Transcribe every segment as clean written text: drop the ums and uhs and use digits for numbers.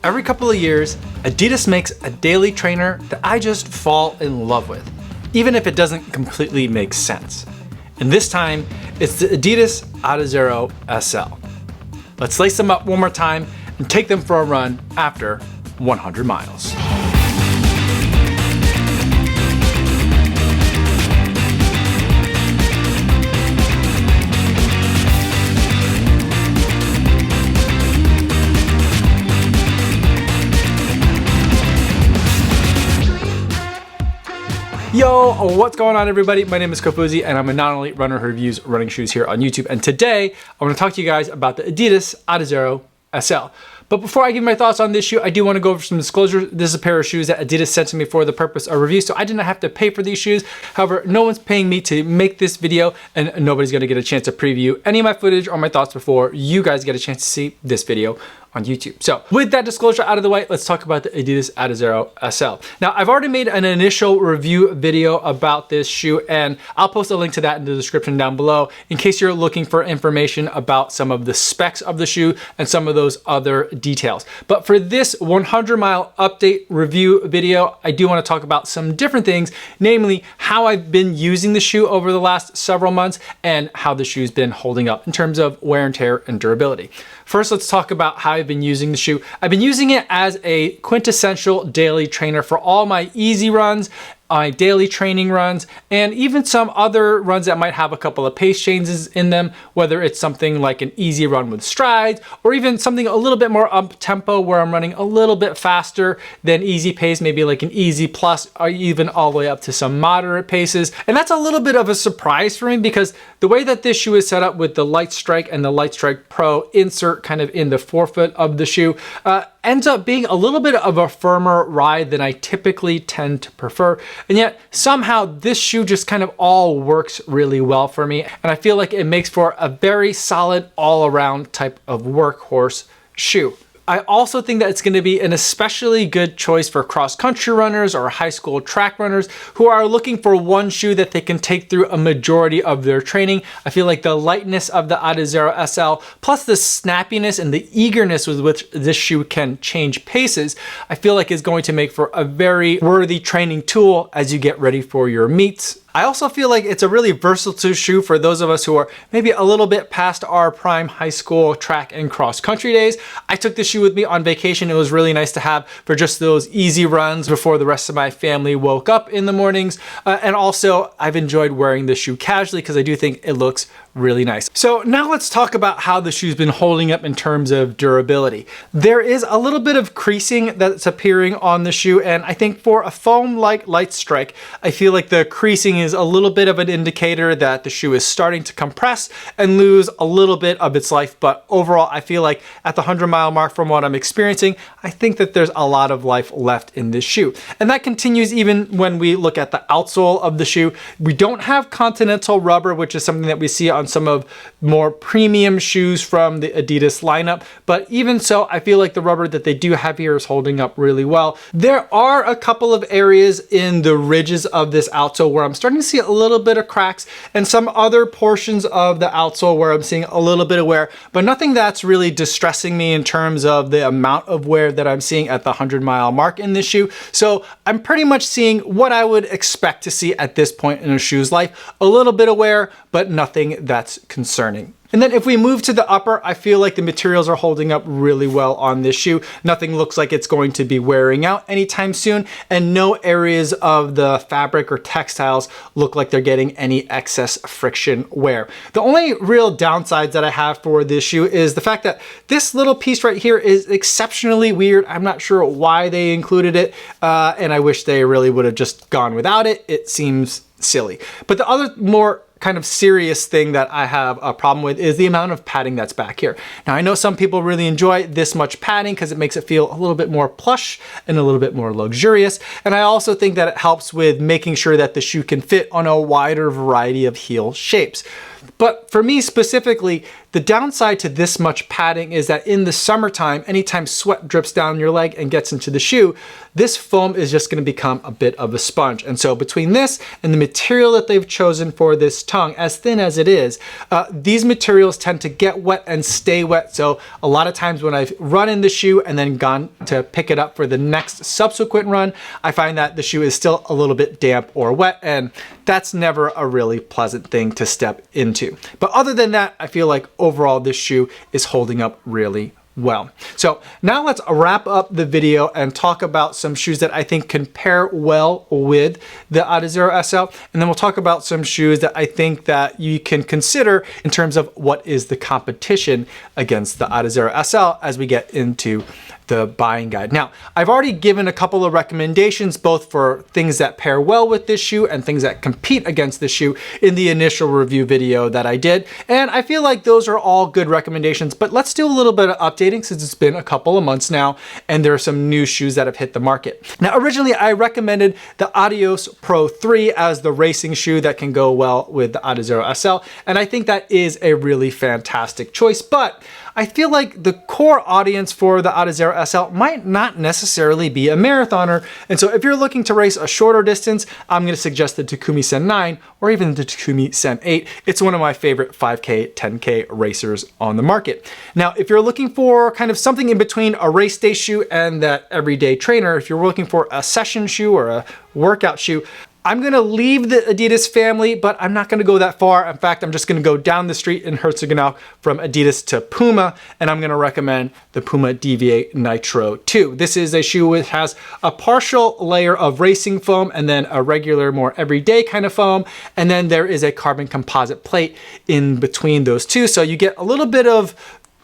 Every couple of years, Adidas makes a daily trainer that I just fall in love with, even if it doesn't completely make sense. And this time, it's the Adidas Adizero SL. Let's lace them up one more time and take them for a run after 100 miles. Yo, what's going on everybody? My name is Kofuzi and I'm a not only runner who reviews running shoes here on YouTube. And today I want to talk to you guys about the Adidas Adizero SL. But before I give my thoughts on this shoe, I do want to go over some disclosure. This is a pair of shoes that Adidas sent to me for the purpose of review, so I did not have to pay for these shoes. However, no one's paying me to make this video and nobody's going to get a chance to preview any of my footage or my thoughts before you guys get a chance to see this video on YouTube. So with that disclosure out of the way, let's talk about the Adidas Adizero SL. Now, I've already made an initial review video about this shoe and I'll post a link to that in the description down below in case you're looking for information about some of the specs of the shoe and some of those other details. But for this 100 mile update review video, I do want to talk about some different things, namely how I've been using the shoe over the last several months and how the shoe's been holding up in terms of wear and tear and durability. First, let's talk about how I've been using the shoe. I've been using it as a quintessential daily trainer for all my easy runs, my daily training runs, and even some other runs that might have a couple of pace changes in them, whether it's something like an easy run with strides, or even something a little bit more up tempo where I'm running a little bit faster than easy pace, maybe like an easy plus, or even all the way up to some moderate paces. And that's a little bit of a surprise for me because the way that this shoe is set up with the Light Strike and the Light Strike Pro insert kind of in the forefoot of the shoe, ends up being a little bit of a firmer ride than I typically tend to prefer. And yet somehow this shoe just kind of all works really well for me. And I feel like it makes for a very solid all-around type of workhorse shoe. I also think that it's going to be an especially good choice for cross-country runners or high school track runners who are looking for one shoe that they can take through a majority of their training. I feel like the lightness of the Adizero SL, plus the snappiness and the eagerness with which this shoe can change paces, I feel like is going to make for a very worthy training tool as you get ready for your meets. I also feel like it's a really versatile shoe for those of us who are maybe a little bit past our prime high school track and cross country days. I took this shoe with me on vacation. It was really nice to have for just those easy runs before the rest of my family woke up in the mornings. And also I've enjoyed wearing this shoe casually because I do think it looks really nice. So now let's talk about how the shoe's been holding up in terms of durability. There is a little bit of creasing that's appearing on the shoe, and I think for a foam like Light Strike, I feel like the creasing is a little bit of an indicator that the shoe is starting to compress and lose a little bit of its life. But overall, I feel like at the 100 mile mark from what I'm experiencing, I think that there's a lot of life left in this shoe. And that continues even when we look at the outsole of the shoe. We don't have continental rubber, which is something that we see on some of more premium shoes from the Adidas lineup. But even so, I feel like the rubber that they do have here is holding up really well. There are a couple of areas in the ridges of this outsole where I'm starting to see a little bit of cracks, and some other portions of the outsole where I'm seeing a little bit of wear, but nothing that's really distressing me in terms of the amount of wear that I'm seeing at the 100 mile mark in this shoe. So I'm pretty much seeing what I would expect to see at this point in a shoe's life. A little bit of wear, but nothing that's concerning. And then if we move to the upper, I feel like the materials are holding up really well on this shoe. Nothing looks like it's going to be wearing out anytime soon, and no areas of the fabric or textiles look like they're getting any excess friction wear. The only real downsides that I have for this shoe is the fact that this little piece right here is exceptionally weird. I'm not sure why they included it, and I wish they really would have just gone without it. It seems silly. But the other more kind of serious thing that I have a problem with is the amount of padding that's back here. Now, I know some people really enjoy this much padding because it makes it feel a little bit more plush and a little bit more luxurious. And I also think that it helps with making sure that the shoe can fit on a wider variety of heel shapes. But for me specifically, The downside to this much padding is that in the summertime, anytime sweat drips down your leg and gets into the shoe, this foam is just going to become a bit of a sponge. And so between this and the material that they've chosen for this tongue, as thin as it is, these materials tend to get wet and stay wet. So a lot of times when I've run in the shoe and then gone to pick it up for the next subsequent run, I find that the shoe is still a little bit damp or wet, and that's never a really pleasant thing to step into. But other than that, I feel like overall this shoe is holding up really well. So now let's wrap up the video and talk about some shoes that I think can pair well with the Adizero SL, and then we'll talk about some shoes that I think that you can consider in terms of what is the competition against the Adizero SL as we get into the buying guide. Now, I've already given a couple of recommendations, both for things that pair well with this shoe and things that compete against this shoe in the initial review video that I did. And I feel like those are all good recommendations, but let's do a little bit of updating since it's been a couple of months now and there are some new shoes that have hit the market. Now, originally I recommended the Adios Pro 3 as the racing shoe that can go well with the Adizero SL, and I think that is a really fantastic choice, but I feel like the core audience for the Adizero SL might not necessarily be a marathoner. And so if you're looking to race a shorter distance, I'm going to suggest the Takumi Sen 9 or even the Takumi Sen 8. It's one of my favorite 5K, 10K racers on the market. Now, if you're looking for kind of something in between a race day shoe and that everyday trainer, if you're looking for a session shoe or a workout shoe, I'm gonna leave the Adidas family, but I'm not gonna go that far. In fact, I'm just gonna go down the street in Herzogenaurach from Adidas to Puma, and I'm gonna recommend the Puma DV8 Nitro 2. This is a shoe which has a partial layer of racing foam and then a regular, more everyday kind of foam, and then there is a carbon composite plate in between those two. So you get a little bit of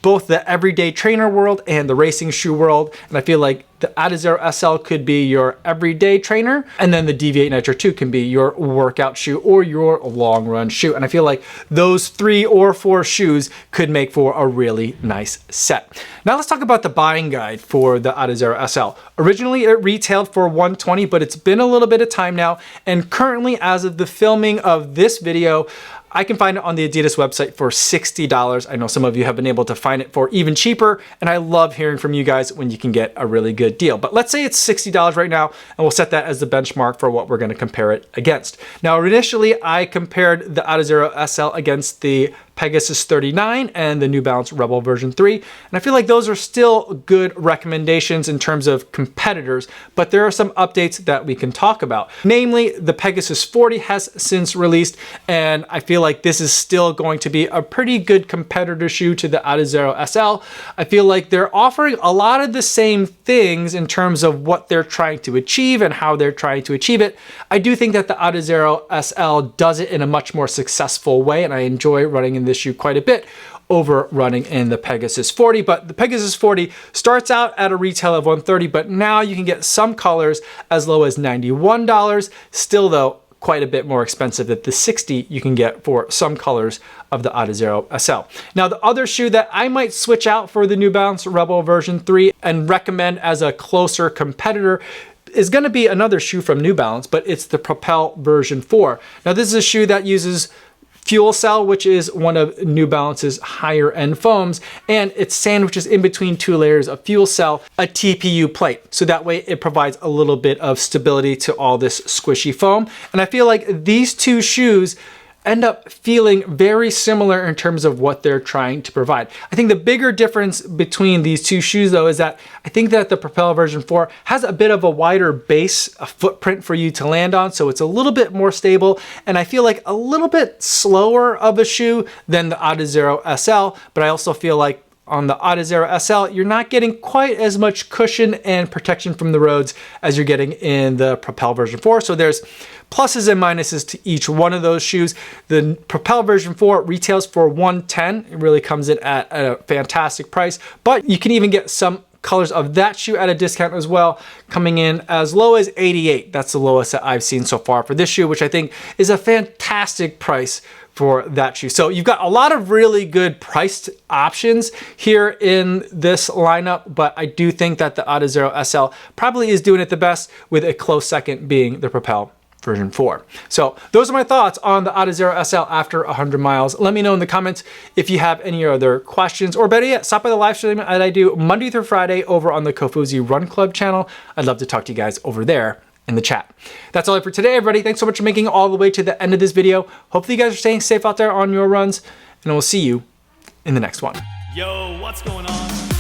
both the everyday trainer world and the racing shoe world. And I feel like the Adizero SL could be your everyday trainer, and then the DV8 Nitro 2 can be your workout shoe or your long run shoe. And I feel like those 3 or 4 shoes could make for a really nice set. Now let's talk about the buying guide for the Adizero SL. Originally it retailed for $120, but it's been a little bit of time now. And currently, as of the filming of this video, I can find it on the Adidas website for $60. I know some of you have been able to find it for even cheaper, and I love hearing from you guys when you can get a really good deal. But let's say it's $60 right now, and we'll set that as the benchmark for what we're gonna compare it against. Now, initially, I compared the Adizero SL against the Pegasus 39 and the New Balance Rebel version 3. And I feel like those are still good recommendations in terms of competitors, but there are some updates that we can talk about. Namely, the Pegasus 40 has since released, and I feel like this is still going to be a pretty good competitor shoe to the Adizero SL. I feel like they're offering a lot of the same things in terms of what they're trying to achieve and how they're trying to achieve it. I do think that the Adizero SL does it in a much more successful way, and I enjoy running in this shoe quite a bit over running in the Pegasus 40. But the Pegasus 40 starts out at a retail of $130, but now you can get some colors as low as $91. Still though, quite a bit more expensive than the $60 you can get for some colors of the Adizero SL. Now, the other shoe that I might switch out for the New Balance Rebel version 3 and recommend as a closer competitor is going to be another shoe from New Balance, but it's the Propel version 4. Now, this is a shoe that uses Fuel Cell, which is one of New Balance's higher end foams, and it sandwiches in between 2 layers of Fuel Cell, a TPU plate. So that way it provides a little bit of stability to all this squishy foam. And I feel like these 2 shoes end up feeling very similar in terms of what they're trying to provide. I think the bigger difference between these 2 shoes though is that I think that the Propel version 4 has a bit of a wider base, a footprint for you to land on, so it's a little bit more stable, and I feel like a little bit slower of a shoe than the Adizero SL, but I also feel like on the Adizero SL, you're not getting quite as much cushion and protection from the roads as you're getting in the Propel version 4. So there's pluses and minuses to each one of those shoes. The Propel version 4 retails for $110. It really comes in at a fantastic price, but you can even get some colors of that shoe at a discount as well, coming in as low as $88. That's the lowest that I've seen so far for this shoe, which I think is a fantastic price for that shoe. So you've got a lot of really good priced options here in this lineup, but I do think that the Adizero SL probably is doing it the best, with a close second being the Propel version 4. So those are my thoughts on the Adizero SL after 100 miles. Let me know in the comments if you have any other questions, or better yet, stop by the live stream that I do Monday through Friday over on the Kofuzi Run Club channel. I'd love to talk to you guys over there in the chat. That's all for today, everybody. Thanks so much for making it all the way to the end of this video. Hopefully you guys are staying safe out there on your runs, and we'll see you in the next one. Yo, what's going on?